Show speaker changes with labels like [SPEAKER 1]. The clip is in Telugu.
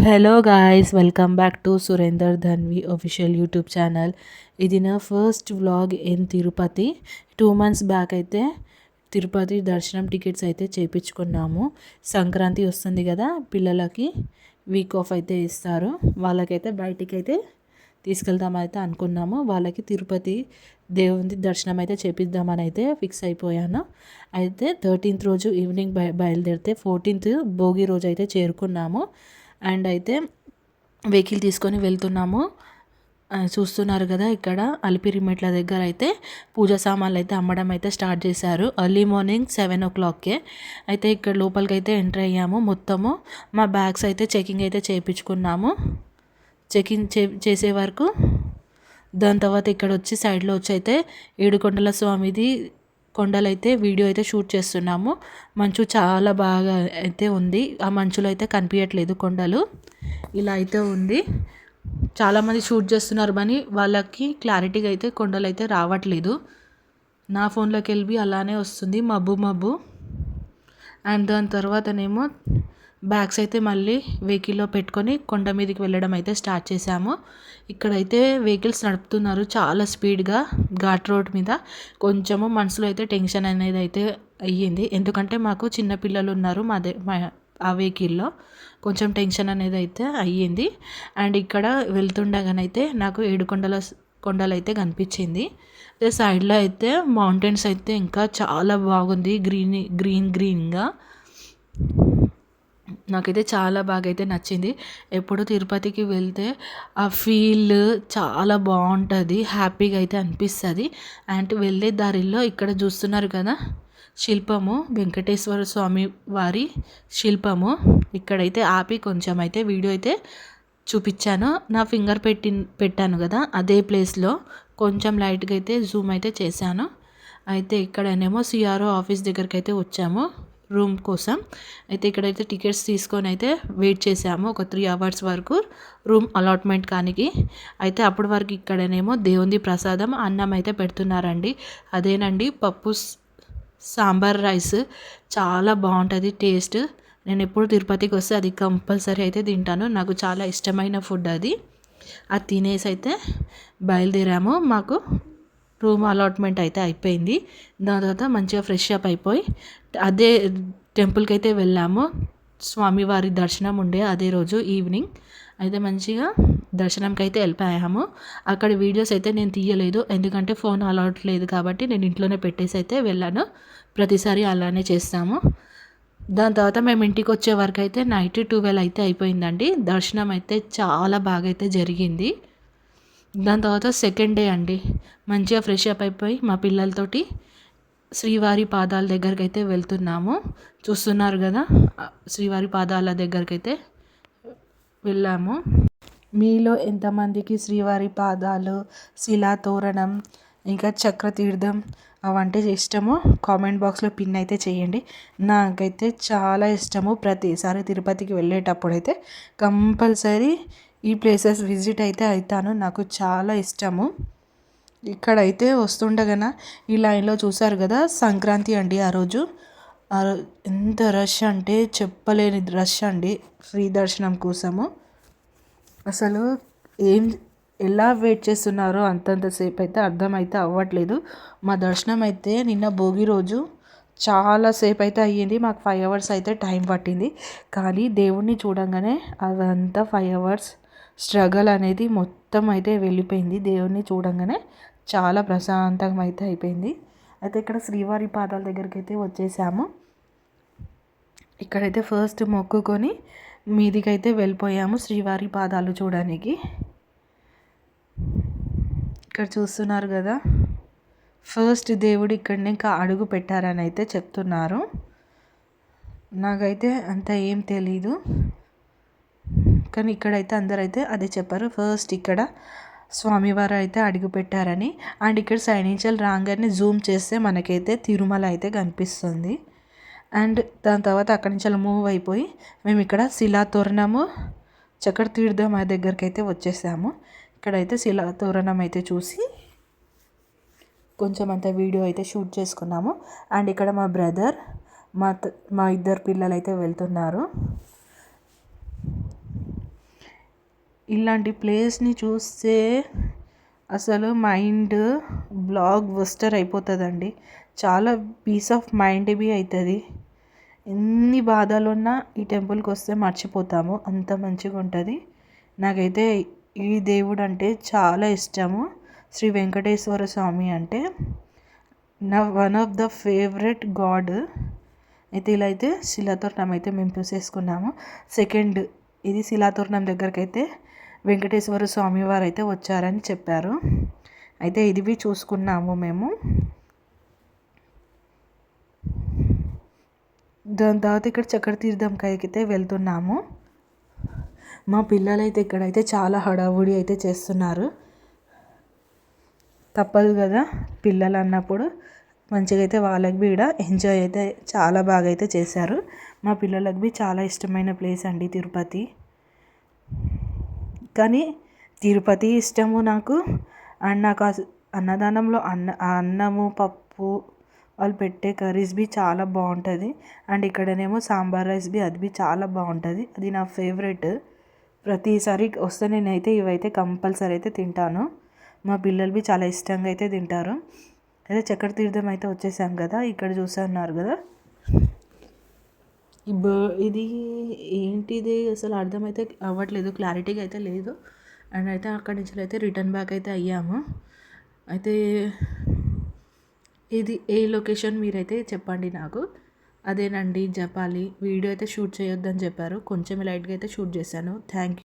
[SPEAKER 1] Hello guys, welcome back to Surender Dhanvi official YouTube channel. ఇది నా first vlog in Tirupati. 2 months back అయితే తిరుపతి దర్శనం టికెట్స్ అయితే చేయించుకున్నాము. సంక్రాంతి వస్తుంది కదా, పిల్లలకి వీక్ ఆఫ్ అయితే ఇస్తారు. వాళ్ళకైతే బయటికి అయితే తీసుకెళ్దామైతే అనుకున్నాము. వాళ్ళకి తిరుపతి దేవుని దర్శనం అయితే చేపిద్దామని అయితే ఫిక్స్ అయిపోయాను. అయితే 13th రోజు ఈవినింగ్ బయలుదేరితే 14th భోగి రోజు అయితే చేరుకున్నాము. అండ్ అయితే వెహికల్ తీసుకొని వెళ్తున్నాము. చూస్తున్నారు కదా, ఇక్కడ అలిపిరి మెట్ల దగ్గర అయితే పూజ సామాన్లు అయితే అమ్మడం అయితే స్టార్ట్ చేశారు. Early morning 7 o'clock. అయితే ఇక్కడ లోపలికి అయితే ఎంటర్ అయ్యాము. మొత్తము మా బ్యాగ్స్ అయితే చెకింగ్ అయితే చేయించుకున్నాము. చెకింగ్ చేసే వరకు దాని తర్వాత ఇక్కడ వచ్చి సైడ్లో వచ్చి అయితే ఏడుకొండల స్వామిది కొండలైతే వీడియో అయితే షూట్ చేస్తున్నాము. మంచు చాలా బాగా అయితే ఉంది. ఆ మంచులో అయితే కనిపించట్లేదు కొండలు, ఇలా అయితే ఉంది. చాలామంది షూట్ చేస్తున్నారు కానీ వాళ్ళకి క్లారిటీగా అయితే కొండలు అయితే రావట్లేదు. నా ఫోన్లోకి వెళ్ళి అలానే వస్తుంది, మబ్బు మబ్బు. అండ్ దాని తర్వాతనేమో బ్యాగ్స్ అయితే మళ్ళీ వెహికల్లో పెట్టుకొని కొండ మీదకి వెళ్ళడం అయితే స్టార్ట్ చేశాము. ఇక్కడైతే వెహికల్స్ నడుపుతున్నారు చాలా స్పీడ్గా ఘాట్ రోడ్ మీద. కొంచెము మనసులో అయితే టెన్షన్ అనేది అయితే అయ్యింది, ఎందుకంటే మాకు చిన్నపిల్లలు ఉన్నారు ఆ వెహికల్లో. కొంచెం టెన్షన్ అనేది అయితే అయ్యింది. అండ్ ఇక్కడ వెళ్తుండగానైతే నాకు కొండలు అయితే కనిపించింది. అదే సైడ్లో అయితే మౌంటైన్స్ అయితే ఇంకా చాలా బాగుంది, గ్రీన్గా. నాకైతే చాలా బాగా అయితే నచ్చింది. ఎప్పుడు తిరుపతికి వెళ్తే ఆ ఫీల్ చాలా బాగుంటుంది, హ్యాపీగా అయితే అనిపిస్తుంది. అండ్ వెళ్ళే దారిలో ఇక్కడ చూస్తున్నారు కదా, శిల్పము వెంకటేశ్వర స్వామి వారి శిల్పము. ఇక్కడైతే ఆపి కొంచెం అయితే వీడియో అయితే చూపించాను. నా ఫింగర్ పెట్టాను కదా, అదే ప్లేస్లో కొంచెం లైట్గా అయితే జూమ్ అయితే చేశాను. అయితే ఇక్కడనేమో సిఆర్ఓ ఆఫీస్ దగ్గరికి అయితే వచ్చాము రూమ్ కోసం. అయితే ఇక్కడైతే టికెట్స్ తీసుకొని అయితే వెయిట్ చేసాము ఒక 3 hours వరకు రూమ్ అలాట్మెంట్ కానికి. అయితే అప్పటి వరకు ఇక్కడనేమో దేవుని ప్రసాదం అన్నం అయితే పెడుతున్నారండి. అదేనండి పప్పు సాంబార్ రైస్, చాలా బాగుంటుంది టేస్ట్. నేను ఎప్పుడు తిరుపతికి వస్తే అది కంపల్సరీ అయితే తింటాను, నాకు చాలా ఇష్టమైన ఫుడ్ అది. అది తినేసి అయితే బయలుదేరాము. మాకు రూమ్ అలాట్మెంట్ అయితే అయిపోయింది. దాని తర్వాత మంచిగా ఫ్రెష్ అప్ అయిపోయి అదే టెంపుల్కి అయితే వెళ్ళాము. స్వామివారి దర్శనం ఉండే అదే రోజు ఈవినింగ్ అయితే మంచిగా దర్శనంకి అయితే వెళ్ళిపోయాము. అక్కడ వీడియోస్ అయితే నేను తీయలేదు, ఎందుకంటే ఫోన్ అలౌట్ లేదు కాబట్టి నేను ఇంట్లోనే పెట్టేసి అయితే వెళ్ళాను. ప్రతిసారి అలానే చేస్తాము. దాని తర్వాత మేము ఇంటికి వచ్చే వరకు అయితే నైట్ 12 అయితే అయిపోయిందండి. దర్శనం అయితే చాలా బాగా అయితే జరిగింది. దాని తర్వాత సెకండ్ డే అండి, మంచిగా ఫ్రెష్ అప్ అయిపోయి మా పిల్లలతోటి శ్రీవారి పాదాల దగ్గరికి అయితే వెళ్తున్నాము. చూస్తున్నారు కదా, శ్రీవారి పాదాల దగ్గరికి అయితే వెళ్ళాము. మీలో ఎంతమందికి శ్రీవారి పాదాలు, శిలా తోరణం, ఇంకా చక్రతీర్థం అవంటే ఇష్టమో కామెంట్ బాక్స్లో పిన్ అయితే చేయండి. నాకైతే చాలా ఇష్టము. ప్రతిసారి తిరుపతికి వెళ్ళేటప్పుడు అయితే కంపల్సరీ ఈ ప్లేసెస్ విజిట్ అయితే అవుతాను, నాకు చాలా ఇష్టము. ఇక్కడైతే వస్తుండగాన ఈ లైన్లో చూసారు కదా, సంక్రాంతి అండి. ఆ రోజు ఎంత రష్ అంటే చెప్పలేని రష్ అండి ఫ్రీ దర్శనం కోసము. అసలు ఎలా వెయిట్ చేస్తున్నారో అంతంతసేపు అయితే అర్థమైతే అవ్వట్లేదు. మా దర్శనం అయితే నిన్న భోగి రోజు చాలాసేపు అయితే అయ్యింది. మాకు 5 hours అయితే టైం పట్టింది. కానీ దేవుణ్ణి చూడంగానే అదంతా 5 hours స్ట్రగల్ అనేది మొత్తం అయితే వెళ్ళిపోయింది. దేవుణ్ణి చూడంగానే చాలా ప్రశాంతంగా అయితే అయిపోయింది. అయితే ఇక్కడ శ్రీవారి పాదాల దగ్గరికి అయితే వచ్చేసాము. ఇక్కడైతే ఫస్ట్ మొక్కుకొని మీదికైతే వెళ్ళిపోయాము శ్రీవారి పాదాలు చూడడానికి. ఇక్కడ చూస్తున్నారు కదా, ఫస్ట్ దేవుడు ఇక్కడనే అడుగు పెట్టారని అయితే చెప్తున్నారు. నాకైతే అంత ఏం తెలీదు, కానీ ఇక్కడైతే అందరైతే అదే చెప్పారు, ఫస్ట్ ఇక్కడ స్వామివారు అయితే అడుగు పెట్టారని. అండ్ ఇక్కడ సైనించల్ రాగానే జూమ్ చేస్తే మనకైతే తిరుమల అయితే కనిపిస్తుంది. అండ్ దాని తర్వాత అక్కడి నుంచి అలా మూవ్ అయిపోయి మేము ఇక్కడ శిలా తోరణము, చక్రతీర్థం దగ్గరికి అయితే వచ్చేసాము. ఇక్కడైతే శిలా తోరణం అయితే చూసి కొంచెం అంత వీడియో అయితే షూట్ చేసుకున్నాము. అండ్ ఇక్కడ మా బ్రదర్, మా 2 పిల్లలు అయితే వెళ్తున్నారు. ఇలాంటి ప్లేస్ని చూస్తే అసలు మైండ్ బ్లాక్ బస్టర్ అయిపోతుందండి. చాలా పీస్ ఆఫ్ మైండ్ బి అవుతుంది. ఎన్ని బాధలున్నా ఈ టెంపుల్కి వస్తే మర్చిపోతాము, అంత మంచిగా ఉంటుంది. నాకైతే ఈ దేవుడు అంటే చాలా ఇష్టము. శ్రీ వెంకటేశ్వర స్వామి అంటే నా one of the favourite God. అయితే ఇలా అయితే శిలాతోరణం అయితే మేము చూసేసుకున్నాము. సెకండ్ ఇది శిలాతోరణం దగ్గరికి అయితే వెంకటేశ్వర స్వామి వారు అయితే వచ్చారని చెప్పారు. అయితే ఇది చూసుకున్నాము మేము. దాని తర్వాత ఇక్కడ చక్ర తీర్థంకి అయితే వెళ్తున్నాము. మా పిల్లలైతే ఇక్కడైతే చాలా హడావుడి అయితే చేస్తున్నారు. తప్పదు కదా, పిల్లలు అన్నప్పుడు మంచిగా అయితే వాళ్ళకి బి ఇక్కడ ఎంజాయ్ అయితే చాలా బాగా అయితే చేశారు. మా పిల్లలకు బి చాలా ఇష్టమైన ప్లేస్ అండి తిరుపతి. కానీ తిరుపతి ఇష్టము నాకు. అండ్ నాకు అన్నదానంలో అన్నము పప్పు వాళ్ళు పెట్టే కర్రీస్ బి చాలా బాగుంటుంది. అండ్ ఇక్కడనేమో సాంబార్ రైస్ బి అది బి చాలా బాగుంటుంది. అది నా ఫేవరెట్. ప్రతిసారి వస్తే నేనైతే ఇవైతే కంపల్సరీ అయితే తింటాను. మా పిల్లలు బి చాలా ఇష్టంగా అయితే తింటారు. అదే చక్ర తీర్థం అయితే వచ్చేసాం కదా, ఇక్కడ చూస్తున్నారు కదా, ఇది ఏంటిది అసలు అర్థమైతే అవ్వట్లేదు, క్లారిటీగా అయితే లేదు. అండ్ అయితే అక్కడి నుంచి అయితే రిటర్న్ బ్యాక్ అయితే అయ్యాము. అయితే ఇది ఏ లొకేషన్ మీరైతే చెప్పండి నాకు. అదేనండి జపాలి. వీడియో అయితే షూట్ చేయొద్దని చెప్పారు, కొంచెం లైట్గా అయితే షూట్ చేశాను. Thank you.